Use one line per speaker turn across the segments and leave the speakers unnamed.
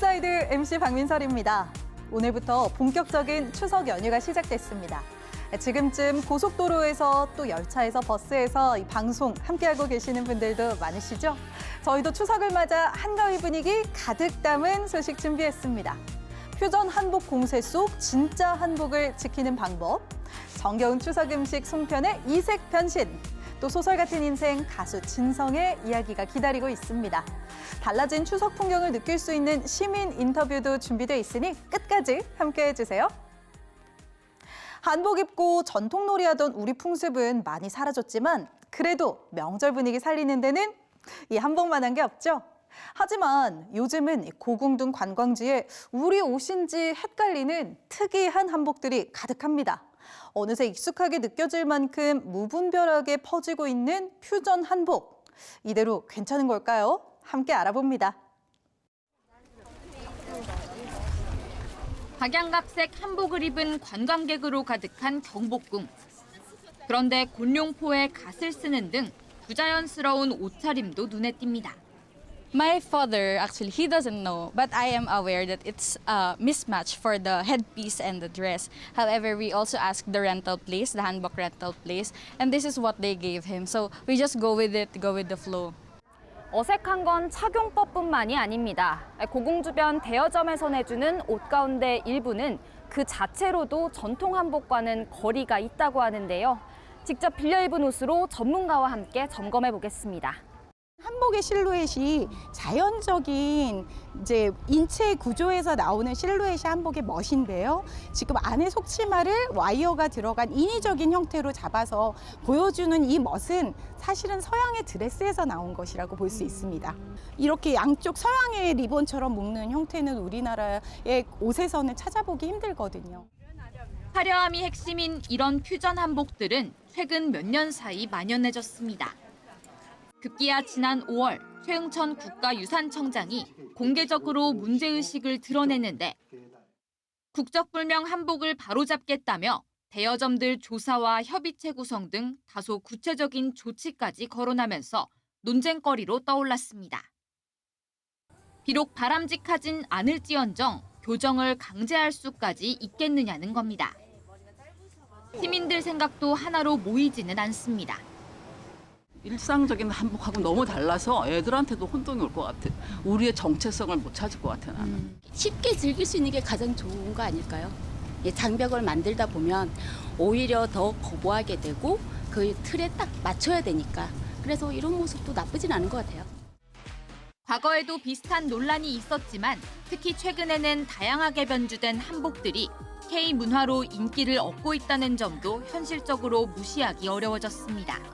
인사이드 MC 박민설입니다. 오늘부터 본격적인 추석 연휴가 시작됐습니다. 지금쯤 고속도로에서 또 열차에서 버스에서 이 방송 함께하고 계시는 분들도 많으시죠? 저희도 추석을 맞아 한가위 분위기 가득 담은 소식 준비했습니다. 퓨전 한복 공세 속 진짜 한복을 지키는 방법, 정겨운 추석 음식 송편의 이색 변신, 또 소설 같은 인생 가수 진성의 이야기가 기다리고 있습니다. 달라진 추석 풍경을 느낄 수 있는 시민 인터뷰도 준비돼 있으니 끝까지 함께해 주세요. 한복 입고 전통놀이 하던 우리 풍습은 많이 사라졌지만 그래도 명절 분위기 살리는 데는 이 한복만한 게 없죠. 하지만 요즘은 고궁둥 관광지에 우리 옷인지 헷갈리는 특이한 한복들이 가득합니다. 어느새 익숙하게 느껴질 만큼 무분별하게 퍼지고 있는 퓨전 한복. 이대로 괜찮은 걸까요? 함께 알아봅니다.
각양각색 한복을 입은 관광객으로 가득한 경복궁. 그런데 곤룡포에 갓을 쓰는 등 부자연스러운 옷차림도 눈에 띕니다.
My father, actually, he doesn't know, but I am aware that it's a mismatch for the headpiece and the dress. However, we also asked the rental place, the hanbok rental place, and this is what they gave him. So we just go with it, go with the flow.
어색한 건 착용법뿐만이 아닙니다. 고궁 주변 대여점에서 내주는 옷 가운데 일부는 그 자체로도 전통 한복과는 거리가 있다고 하는데요. 직접 빌려 입은 옷으로 전문가와 함께 점검해 보겠습니다.
한복의 실루엣이 자연적인 이제 인체 구조에서 나오는 실루엣이 한복의 멋인데요. 지금 안에 속치마를 와이어가 들어간 인위적인 형태로 잡아서 보여주는 이 멋은 사실은 서양의 드레스에서 나온 것이라고 볼 수 있습니다. 이렇게 양쪽 서양의 리본처럼 묶는 형태는 우리나라의 옷에서는 찾아보기 힘들거든요.
화려함이 핵심인 이런 퓨전 한복들은 최근 몇 년 사이 만연해졌습니다. 급기야 지난 5월 최응천 국가유산청장이 공개적으로 문제의식을 드러냈는데 국적불명 한복을 바로잡겠다며 대여점들 조사와 협의체 구성 등 다소 구체적인 조치까지 거론하면서 논쟁거리로 떠올랐습니다. 비록 바람직하진 않을지언정 교정을 강제할 수까지 있겠느냐는 겁니다. 시민들 생각도 하나로 모이지는 않습니다.
일상적인 한복하고 너무 달라서 애들한테도 혼동이 올 것 같아. 우리의 정체성을 못 찾을 것 같아, 나는.
쉽게 즐길 수 있는 게 가장 좋은 거 아닐까요? 장벽을 만들다 보면 오히려 더 거부하게 되고 그 틀에 딱 맞춰야 되니까. 그래서 이런 모습도 나쁘진 않은 것 같아요.
과거에도 비슷한 논란이 있었지만 특히 최근에는 다양하게 변주된 한복들이 K-문화로 인기를 얻고 있다는 점도 현실적으로 무시하기 어려워졌습니다.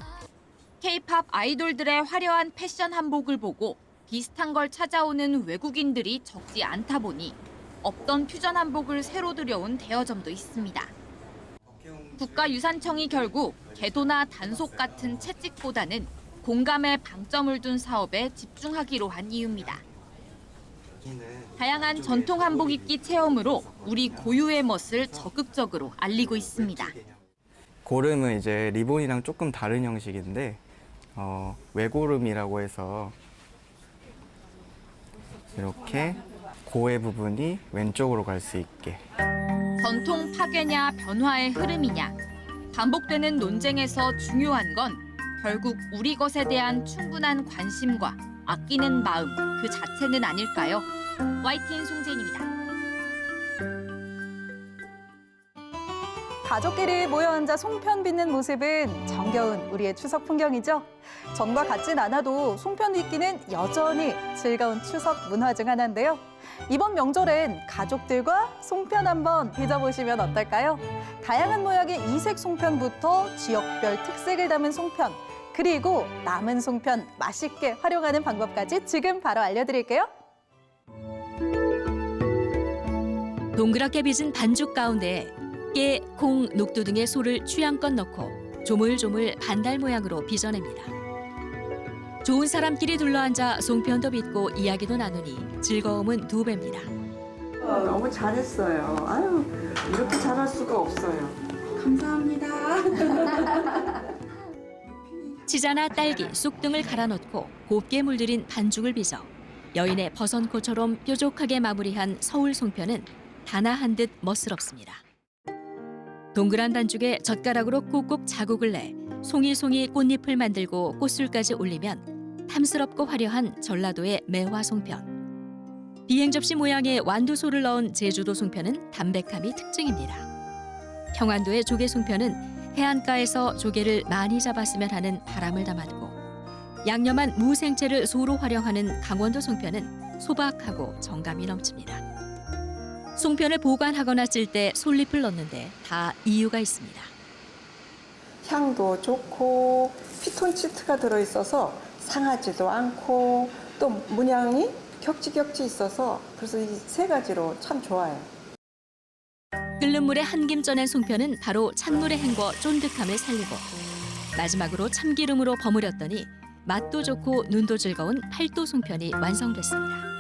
K-팝 아이돌들의 화려한 패션 한복을 보고 비슷한 걸 찾아오는 외국인들이 적지 않다 보니 없던 퓨전 한복을 새로 들여온 대여점도 있습니다. 국가유산청이 결국 개도나 단속 같은 채찍보다는 공감에 방점을 둔 사업에 집중하기로 한 이유입니다. 다양한 전통 한복 입기 체험으로 우리 고유의 멋을 적극적으로 알리고 있습니다.
고름은 이제 리본이랑 조금 다른 형식인데 외고름이라고 해서 이렇게 고의 부분이 왼쪽으로 갈 수 있게.
전통 파괴냐 변화의 흐름이냐. 반복되는 논쟁에서 중요한 건 결국 우리 것에 대한 충분한 관심과 아끼는 마음 그 자체는 아닐까요? YTN 송재인입니다.
가족끼리 모여 앉아 송편 빚는 모습은 정겨운 우리의 추석 풍경이죠. 전과 같진 않아도 송편 빚기는 여전히 즐거운 추석 문화 중 하나인데요. 이번 명절엔 가족들과 송편 한번 빚어보시면 어떨까요? 다양한 모양의 이색 송편부터 지역별 특색을 담은 송편, 그리고 남은 송편 맛있게 활용하는 방법까지 지금 바로 알려드릴게요.
동그랗게 빚은 반죽 가운데 깨, 콩, 녹두 등의 소를 취향껏 넣고 조물조물 반달 모양으로 빚어냅니다. 좋은 사람끼리 둘러앉아 송편도 빚고 이야기도 나누니 즐거움은 2배입니다.
너무 잘했어요. 아유, 이렇게 잘할 수가 없어요. 감사합니다.
치자나 딸기, 쑥 등을 갈아 넣고 곱게 물들인 반죽을 빚어 여인의 버선코처럼 뾰족하게 마무리한 서울 송편은 단아한 듯 멋스럽습니다. 동그란 반죽에 젓가락으로 꾹꾹 자국을 내 송이송이 꽃잎을 만들고 꽃술까지 올리면 탐스럽고 화려한 전라도의 매화 송편. 비행 접시 모양의 완두소를 넣은 제주도 송편은 담백함이 특징입니다. 평안도의 조개 송편은 해안가에서 조개를 많이 잡았으면 하는 바람을 담았고, 양념한 무생채를 소로 활용하는 강원도 송편은 소박하고 정감이 넘칩니다. 송편을 보관하거나 찔 때 솔잎을 넣는데 다 이유가 있습니다.
향도 좋고 피톤치드가 들어있어서 상하지도 않고 또 문양이 격지격지 있어서 그래서 이 세 가지로 참 좋아요.
끓는 물에 한 김 쪄낸 송편은 바로 찬물에 헹궈 쫀득함을 살리고, 마지막으로 참기름으로 버무렸더니 맛도 좋고 눈도 즐거운 팔도 송편이 완성됐습니다.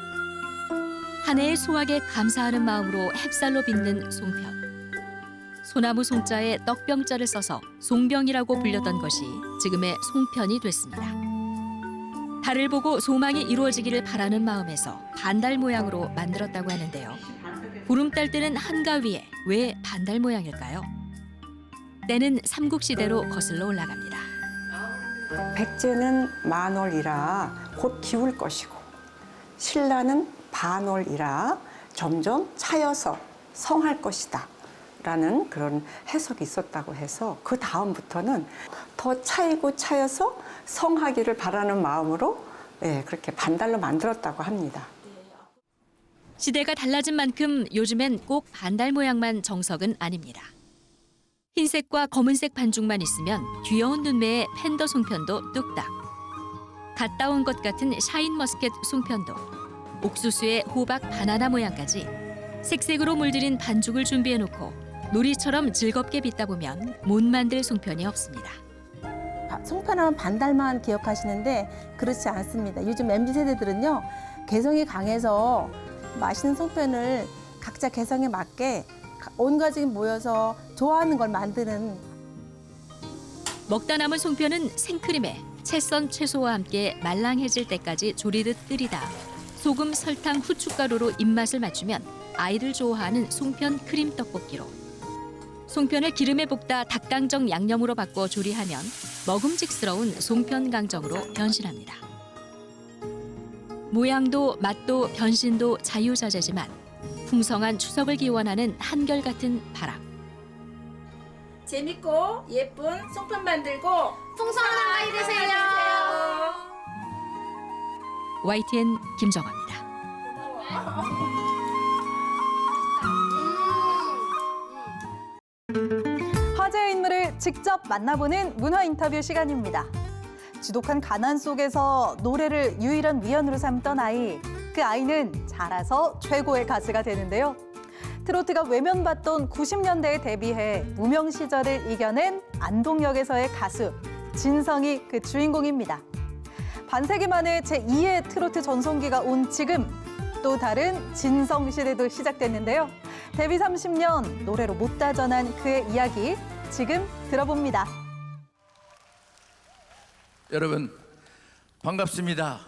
한 해의 수확에 감사하는 마음으로 햅쌀로 빚는 송편. 소나무 송자에 떡병자를 써서 송병이라고 불렸던 것이 지금의 송편이 됐습니다. 달을 보고 소망이 이루어지기를 바라는 마음에서 반달 모양으로 만들었다고 하는데요. 보름달 때는 한가위에 왜 반달 모양일까요? 때는 삼국시대로 거슬러 올라갑니다.
백제는 만월이라 곧 기울 것이고 신라는 반월이라 점점 차여서 성할 것이다 라는 그런 해석이 있었다고 해서 그 다음부터는 더 차이고 차여서 성하기를 바라는 마음으로 그렇게 반달로 만들었다고 합니다.
시대가 달라진 만큼 요즘엔 꼭 반달 모양만 정석은 아닙니다. 흰색과 검은색 반죽만 있으면 귀여운 눈매의 팬더 송편도 뚝딱. 갓 따온 것 같은 샤인머스켓 송편도, 옥수수의 호박 바나나 모양까지 색색으로 물들인 반죽을 준비해놓고 놀이처럼 즐겁게 빚다 보면 못 만들 송편이 없습니다.
송편하면 반달만 기억하시는데 그렇지 않습니다. 요즘 MZ 세대들은요, 개성이 강해서 맛있는 송편을 각자 개성에 맞게 온 가족이 모여서 좋아하는 걸 만드는.
먹다 남은 송편은 생크림에 채 썬 채소와 함께 말랑해질 때까지 조리듯 끓이다 소금, 설탕, 후춧가루로 입맛을 맞추면 아이들 좋아하는 송편 크림 떡볶이로, 송편을 기름에 볶다 닭강정 양념으로 바꿔 조리하면 먹음직스러운 송편 강정으로 변신합니다. 모양도 맛도 변신도 자유자재지만 풍성한 추석을 기원하는 한결같은 바람.
재밌고 예쁜 송편 만들고 풍성한 아이 되세요.
YTN 김정화입니다.
화제의 인물을 직접 만나보는 문화 인터뷰 시간입니다. 지독한 가난 속에서 노래를 유일한 위안으로 삼던 아이. 그 아이는 자라서 최고의 가수가 되는데요. 트로트가 외면받던 90년대에 데뷔해 무명 시절을 이겨낸 안동역에서의 가수 진성이 그 주인공입니다. 반세기 만에 제2의 트로트 전성기가 온 지금 또 다른 진성 시대도 시작됐는데요. 데뷔 30년 노래로 못다 전한 그의 이야기 지금 들어봅니다.
여러분 반갑습니다.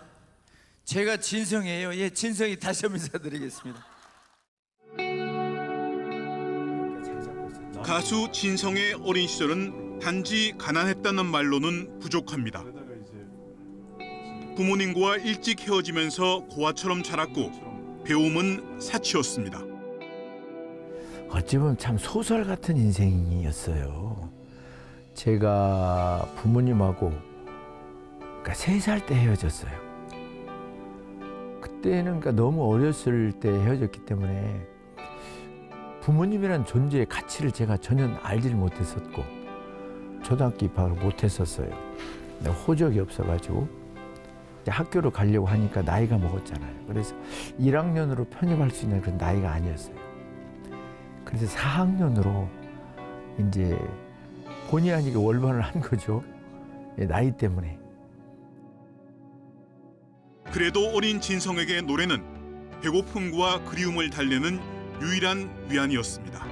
제가 진성이에요. 예, 진성이 다시 한번 인사드리겠습니다.
가수 진성의 어린 시절은 단지 가난했다는 말로는 부족합니다. 부모님과 일찍 헤어지면서 고아처럼 자랐고 배움은 사치였습니다.
어찌 보면 참 소설 같은 인생이었어요. 제가 부모님하고 3살 때 헤어졌어요. 그때는 너무 어렸을 때 헤어졌기 때문에 부모님이란 존재의 가치를 제가 전혀 알지를 못했었고 초등학교 입학을 못했었어요. 호적이 없어가지고 학교를 가려고 하니까 나이가 먹었잖아요. 그래서 1학년으로 편입할 수 있는 그런 나이가 아니었어요. 그래서 4학년으로 이제 본의 아니게 월반을 한 거죠. 나이 때문에.
그래도 어린 진성에게 노래는 배고픔과 그리움을 달래는 유일한 위안이었습니다.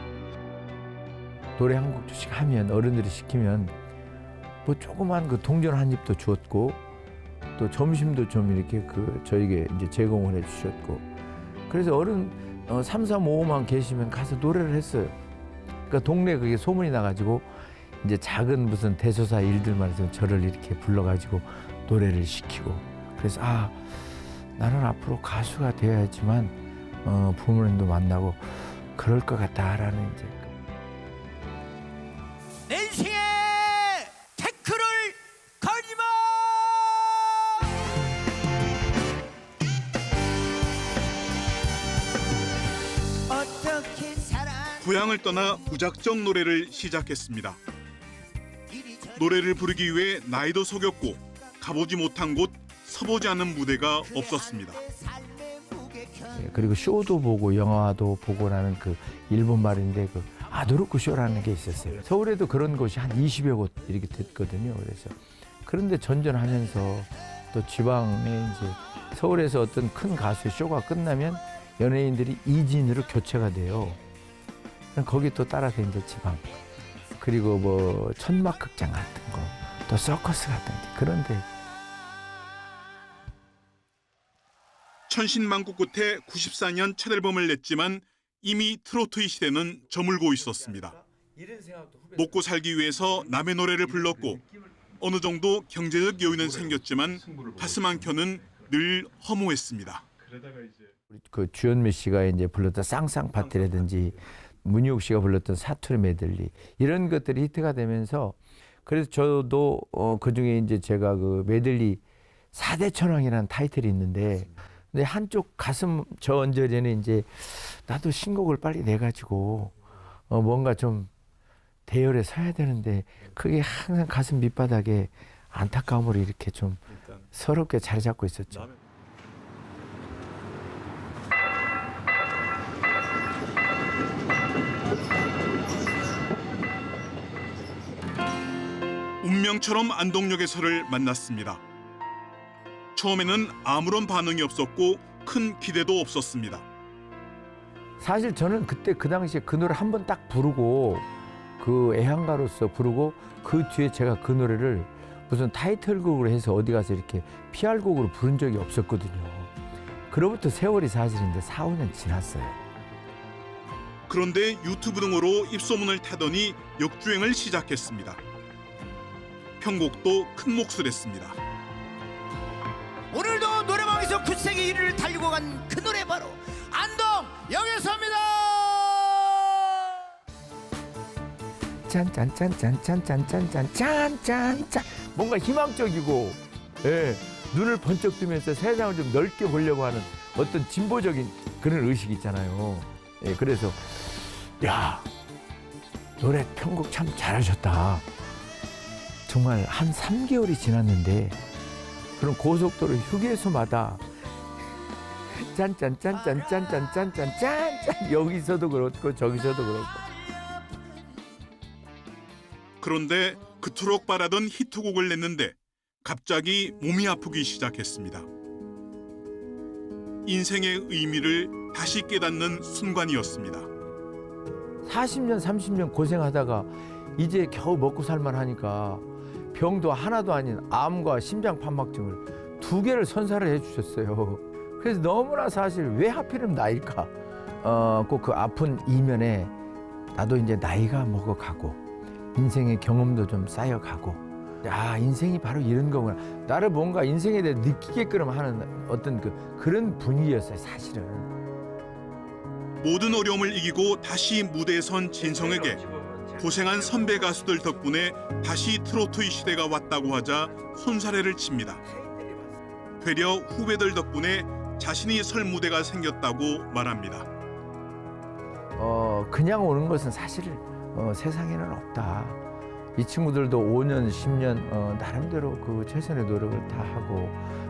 노래 한 곡씩 하면 어른들이 시키면 뭐 조그만 그 동전 한 입도 주었고 또 점심도 좀 이렇게 저에게 이제 제공을 해주셨고, 그래서 어른 3, 4, 5만 계시면 가서 노래를 했어요. 그러니까 동네에 그게 소문이 나가지고 이제 작은 무슨 대소사 일들만 해서 저를 이렇게 불러가지고 노래를 시키고, 그래서 나는 앞으로 가수가 되어야지만 부모님도 만나고 그럴 것 같다라는 이제.
내 인생에 태클을 걸지마. 어떻게 살아.
고향을 떠나 무작정 노래를 시작했습니다. 노래를 부르기 위해 나이도 속였고 가보지 못한 곳, 서보지 않은 무대가 없었습니다.
그리고 쇼도 보고 영화도 보고 나는 그 일본 말인데 그 아도르크 쇼라는 게 있었어요. 서울에도 그런 곳이 한 20여 곳 이렇게 됐거든요. 그래서 그런데 전전하면서 또 지방에 이제 서울에서 어떤 큰 가수의 쇼가 끝나면 연예인들이 이진으로 교체가 돼요. 그럼 거기 또 따라서 이제 지방, 그리고 뭐 천막극장 같은 거, 또 서커스 같은 그런데.
천신만고 끝에 94년 첫 앨범을 냈지만 이미 트로트의 시대는 저물고 있었습니다. 먹고 살기 위해서 남의 노래를 불렀고 어느 정도 경제적 여유는 생겼지만 가슴 한켠은 늘 허무했습니다.
그 주현미 씨가 이제 불렀던 쌍쌍 파티라든지 문희옥 씨가 불렀던 사투리 메들리, 이런 것들이 히트가 되면서, 그래서 저도 그중에 이제 제가 그 메들리 4대 천왕이라는 타이틀이 있는데, 근데 한쪽 가슴 저 언저리는 이제 나도 신곡을 빨리 내가지고 뭔가 좀 대열에 서야 되는데, 그게 항상 가슴 밑바닥에 안타까움으로 이렇게 좀 서럽게 자리 잡고 있었죠.
운명처럼 안동역에서를 만났습니다. 처음에는 아무런 반응이 없었고 큰 기대도 없었습니다.
사실 저는 그때 그 당시에 그 노래 한 번 딱 부르고, 그 애향가로서 부르고, 그 뒤에 제가 그 노래를 무슨 타이틀곡으로 해서 어디 가서 이렇게 PR곡으로 부른 적이 없었거든요. 그로부터 세월이 사실 이제 4, 5년 지났어요.
그런데 유튜브 등으로 입소문을 타더니 역주행을 시작했습니다. 편곡도 큰 몫을 했습니다.
오늘도 노래방에서 9세기 1위를 달리고 간 그 노래 바로 안동역에서입니다.
짠짠짠짠짠짠짠짠짠짠, 뭔가 희망적이고, 예, 눈을 번쩍 뜨면서 세상을 좀 넓게 보려고 하는 어떤 진보적인 그런 의식이 있잖아요. 예, 그래서 야, 노래 편곡 참 잘하셨다. 정말 한 3개월이 지났는데 그런 고속도로 휴게소마다 짠짠짠짠짠짠짠짠짠, 여기서도 그렇고 저기서도 그렇고.
그런데 그토록 바라던 히트곡을 냈는데 갑자기 몸이 아프기 시작했습니다. 인생의 의미를 다시 깨닫는 순간이었습니다.
40년, 30년 고생하다가 이제 겨우 먹고 살만 하니까 병도 하나도 아닌 암과 심장판막증을 2개를 선사를 해주셨어요. 그래서 너무나 사실 왜 하필이면 나일까? 꼭 그 아픈 이면에 나도 이제 나이가 먹어가고 인생의 경험도 좀 쌓여가고, 야, 인생이 바로 이런 거구나. 나를 뭔가 인생에 대해 느끼게끔 하는 어떤 그런 분위기였어요, 사실은.
모든 어려움을 이기고 다시 무대에 선 진성에게 고생한 선배 가수들 덕분에 다시 트로트의 시대가 왔다고 하자 손사래를 칩니다. 되려 후배들 덕분에 자신이 설 무대가 생겼다고 말합니다.
그냥 오는 것은 사실 세상에는 없다. 이 친구들도 5년, 10년 나름대로 그 최선의 노력을 다 하고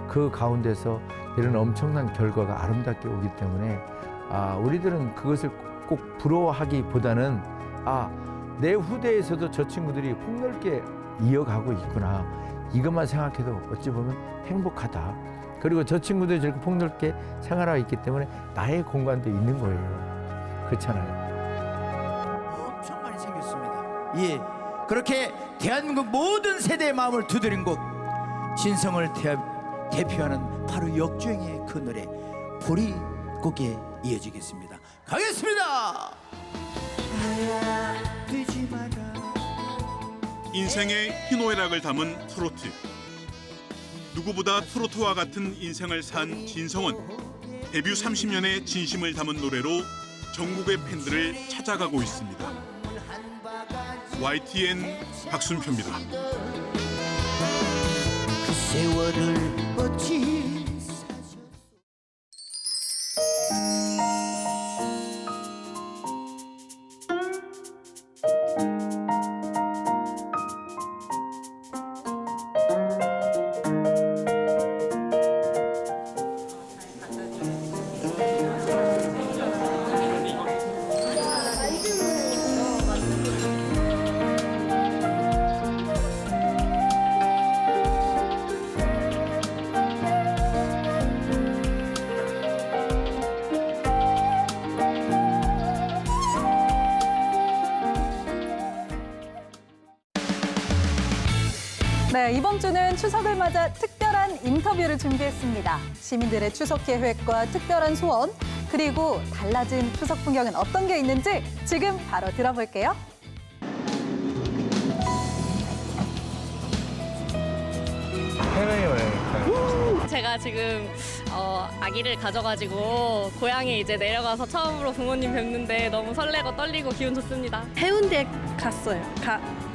그 가운데서 이런 엄청난 결과가 아름답게 오기 때문에 우리들은 그것을 꼭 부러워하기보다는 내 후대에서도 저 친구들이 폭넓게 이어가고 있구나, 이것만 생각해도 어찌 보면 행복하다. 그리고 저 친구들이 저렇게 폭넓게 생활하고 있기 때문에 나의 공간도 있는 거예요. 그렇잖아요.
엄청 많이 생겼습니다. 예, 그렇게 대한민국 모든 세대의 마음을 두드린 곡 진성을 대표하는 바로 역주행의 그 노래 보릿고개 이어지겠습니다. 가겠습니다. 되지 마라.
인생의 희노애락을 담은 트로트. 누구보다 트로트와 같은 인생을 산 진성은 데뷔 30년의 진심을 담은 노래로 전국의 팬들을 찾아가고 있습니다. YTN 박순표입니다.
그 세월을 어찌
네, 이번 주는 추석을 맞아 특별한 인터뷰를 준비했습니다. 시민들의 추석 계획과 특별한 소원, 그리고 달라진 추석 풍경은 어떤 게 있는지 지금 바로 들어볼게요.
해외여행.
제가 지금 아기를 가져가지고 고향에 이제 내려가서 처음으로 부모님 뵙는데 너무 설레고 떨리고 기분 좋습니다.
해운대 갔어요.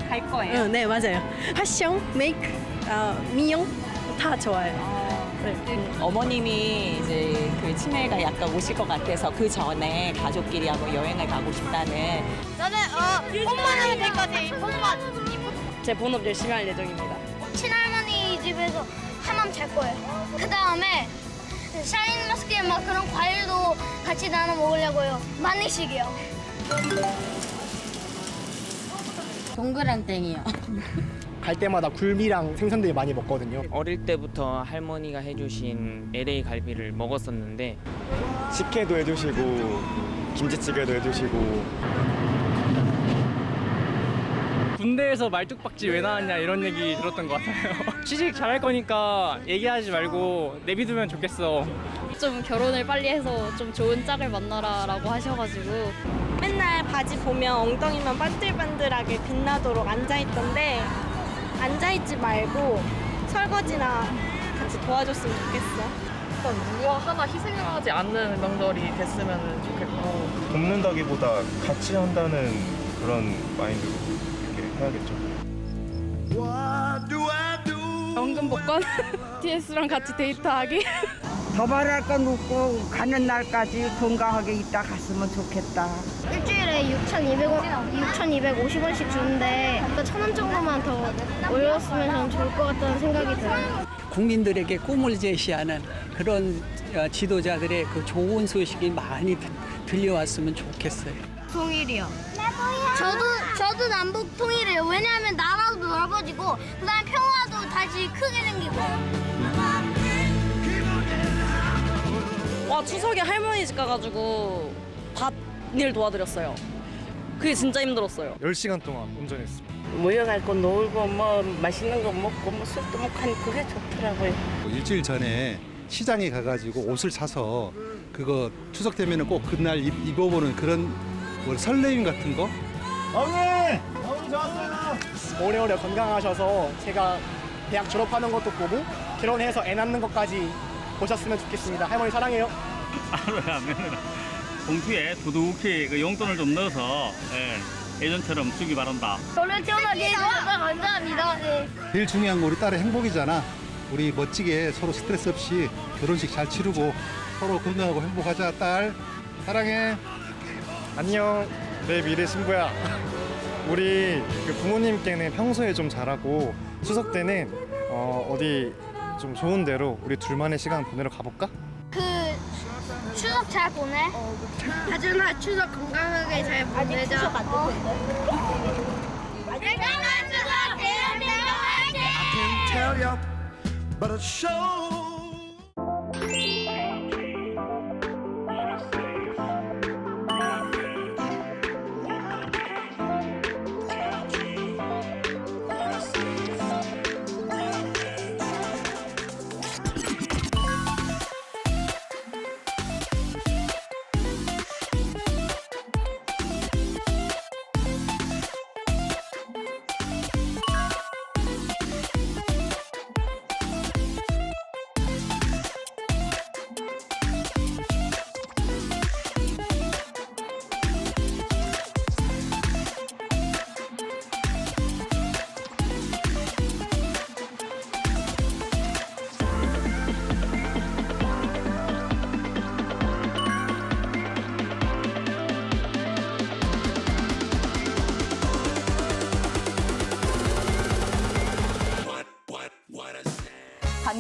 갈 거예요?
네, 맞아요. 파숑, 메이크, 미용 다 좋아요. 네.
어머님이 이제 그 치매가 약간 오실 것 같아서 그 전에 가족끼리 하고 여행을 가고 싶다는.
저는 뽕만 하면 될 것 같아요. 뽕만.
제 본업 열심히 할 예정입니다.
친할머니 집에서 하맘 잘 거예요. 그 다음에 샤인머스켓 막 그런 과일도 같이 나눠 먹으려고요. 마늘식이요.
동그랑땡이요.
갈 때마다 굴비랑 생선들 많이 먹거든요.
어릴 때부터 할머니가 해주신 LA 갈비를 먹었었는데
식혜도 해주시고 김치찌개도 해주시고.
군대에서 말뚝박지 왜 나왔냐 이런 얘기 들었던 것 같아요. 취직 잘할 거니까 얘기하지 말고 내비두면 좋겠어.
좀 결혼을 빨리 해서 좀 좋은 짝을 만나라라고 하셔가지고
맨날 바지 보면 엉덩이만 반들반들하게 빛나도록 앉아있던데 앉아있지 말고 설거지나 같이 도와줬으면 좋겠어.
일단 누가 하나 희생을 하지 않는 명절이 됐으면 좋겠고
돕는다기보다 같이 한다는 그런 마인드로 이렇게 해야겠죠.
연금 복권 TS랑 같이 데이트하기.
더 말할 건 없고 가는 날까지 건강하게 있다 갔으면 좋겠다.
일주일에 6,250원씩 주는데 1,000원 정도만 더 올렸으면 좀 좋을 것 같다는 생각이 들어요.
국민들에게 꿈을 제시하는 그런 지도자들의 그 좋은 소식이 많이 들려왔으면 좋겠어요.
통일이요. 저도 남북 통일이에요. 왜냐하면 나라도 넓어지고 그다음에 평화도 다시 크게 생기고.
와, 추석에 할머니 집 가가지고 밭일 도와드렸어요. 그게 진짜 힘들었어요.
10시간 동안 운전했습니다.
모여갈 거 놀고 뭐 맛있는 거 먹고 뭐 술도 먹고 하니 그게 좋더라고요.
일주일 전에 시장에 가가지고 옷을 사서 그거 추석 되면은 꼭 그날 입어보는 그런 뭐 설레임 같은 거.
어머니! 어머니 좋았어요. 오래오래 건강하셔서 제가 대학 졸업하는 것도 보고 결혼해서 애 낳는 것까지 보셨으면 좋겠습니다. 할머니 사랑해요.
하면 봉투에 두둑히 그 용돈을 좀 넣어서 예전처럼 주기 바란다.
저를 태어나게 해주셔서 감사합니다. 네.
제일 중요한 건 우리 딸의 행복이잖아. 우리 멋지게 서로 스트레스 없이 결혼식 잘 치르고 서로 건강하고 행복하자. 딸 사랑해.
안녕. 내 미래 신부야. 우리 그 부모님께는 평소에 좀 잘하고 추석 때는 어디 좀 좋은 데로 우리 둘만의 시간 보내러 가볼까?
추석 잘 보내. 하준아 추석 건강하게 잘 보내자. 추석 안 건강한 추석 대한민국 화이팅!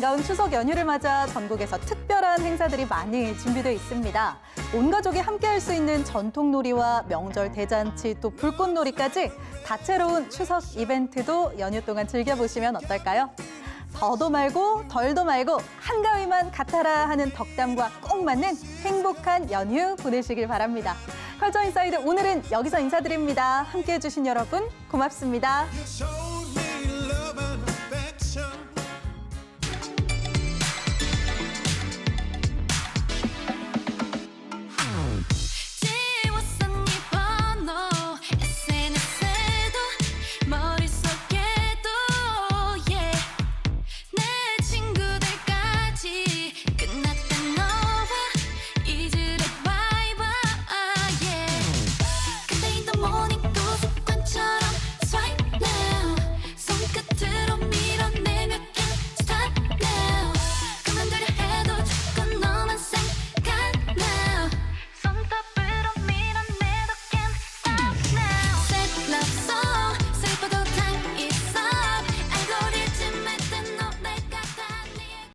반가운 추석 연휴를 맞아 전국에서 특별한 행사들이 많이 준비되어 있습니다. 온 가족이 함께할 수 있는 전통놀이와 명절 대잔치 또 불꽃놀이까지 다채로운 추석 이벤트도 연휴 동안 즐겨보시면 어떨까요? 더도 말고 덜도 말고 한가위만 같아라 하는 덕담과 꼭 맞는 행복한 연휴 보내시길 바랍니다. 컬처 인사이드 오늘은 여기서 인사드립니다. 함께해 주신 여러분 고맙습니다.